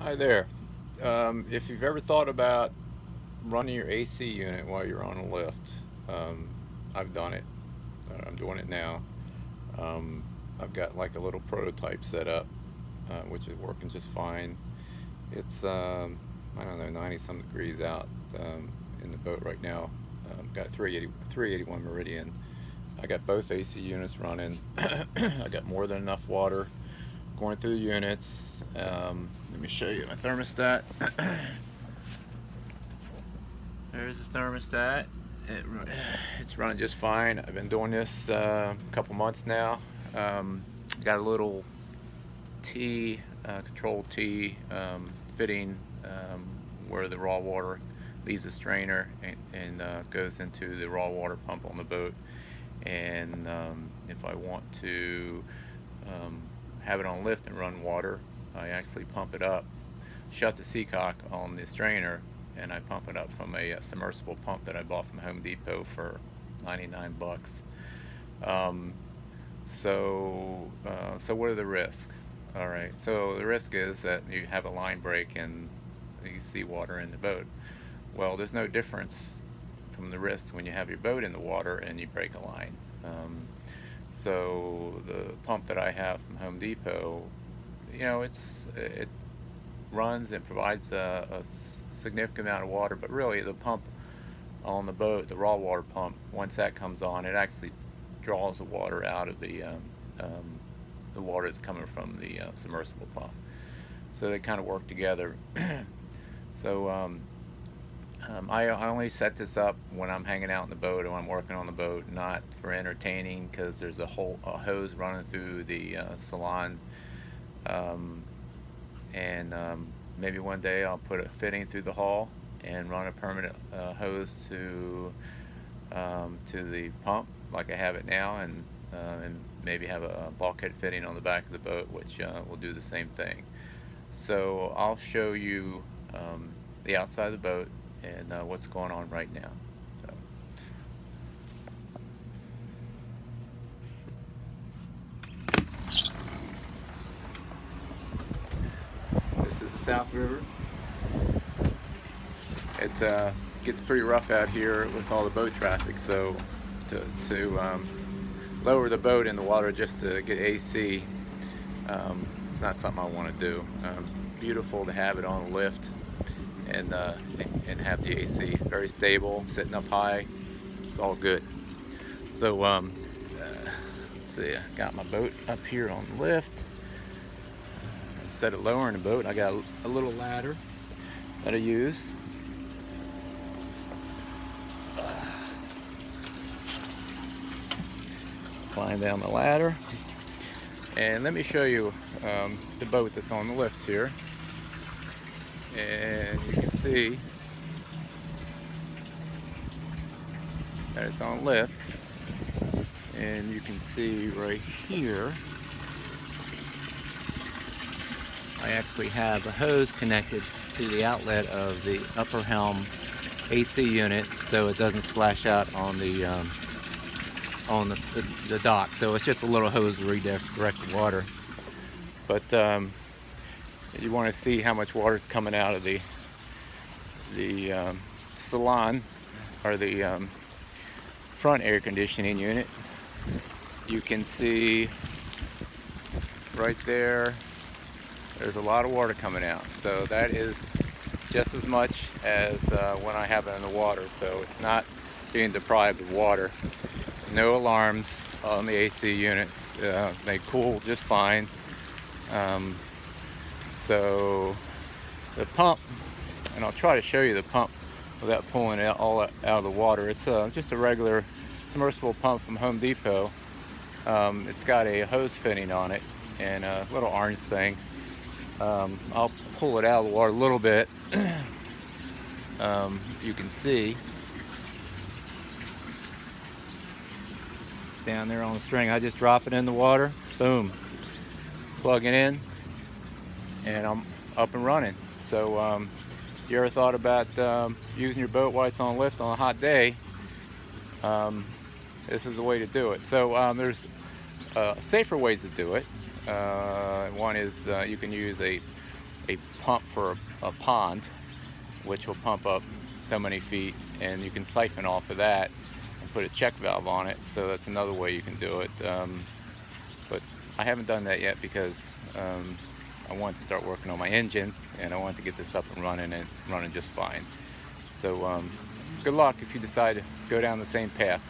Hi there. If you've ever thought about running your AC unit while you're on a lift, um, I've done it. I'm doing it now. Um, I've got like a little prototype set up, which is working just fine. It's, I don't know, 90 some degrees out in the boat right now. Got 381 Meridian. I got both AC units running. I got more than enough water going through the units. Let me show you my thermostat. There's the thermostat. It's running just fine. I've been doing this a couple months now. Got a little T, control T fitting where the raw water leaves the strainer and goes into the raw water pump on the boat. And if I want to have it on lift and run water, I actually pump it up, shut the seacock on the strainer, and I pump it up from a submersible pump that I bought from Home Depot for 99 bucks. So what are the risks? All right, so the risk is that you have a line break and you see water in the boat. Well, there's no difference from the risk when you have your boat in the water and you break a line. So the pump that I have from Home Depot, it runs and provides a significant amount of water, but really the pump on the boat, the raw water pump, once that comes on, it actually draws the water out of the water that's coming from the submersible pump. So they kind of work together. So I only set this up when I'm hanging out in the boat or when I'm working on the boat, not for entertaining, because there's a hose running through the salon. Maybe one day I'll put a fitting through the hull and run a permanent hose to the pump like I have it now, and maybe have a bulkhead fitting on the back of the boat, which will do the same thing. So I'll show you the outside of the boat and what's going on right now. This is the South River. It gets pretty rough out here with all the boat traffic, so to lower the boat in the water just to get AC, it's not something I want to do. Beautiful to have it on a lift and have the AC very stable, sitting up high. It's all good. So let's see, I got my boat up here on the lift. Instead of lowering the boat, I got a little ladder that I use. Climb down the ladder, and let me show you the boat that's on the lift here. And you can see that it's on lift, and you can see right here I actually have a hose connected to the outlet of the upper helm AC unit, so it doesn't splash out on the dock. So it's just a little hose to redirect the water. But you want to see how much water is coming out of the salon, or the front air conditioning unit. You can see right there, there's a lot of water coming out. So that is just as much as when I have it in the water. So it's not being deprived of water. No alarms on the AC units. They cool just fine. So the pump, and I'll try to show you the pump without pulling it all out of the water. It's just a regular submersible pump from Home Depot. It's got a hose fitting on it and a little orange thing. I'll pull it out of the water a little bit. You can see down there on the string. I just drop it in the water, boom, plug it in, and I'm up and running. So you ever thought about using your boat while it's on lift on a hot day? This is the way to do it. So there's safer ways to do it. One is you can use a a pump for a pond, which will pump up so many feet, and you can siphon off of that and put a check valve on it. So that's another way you can do it. But I haven't done that yet because I wanted to start working on my engine, and I wanted to get this up and running, and it's running just fine. So good luck if you decide to go down the same path.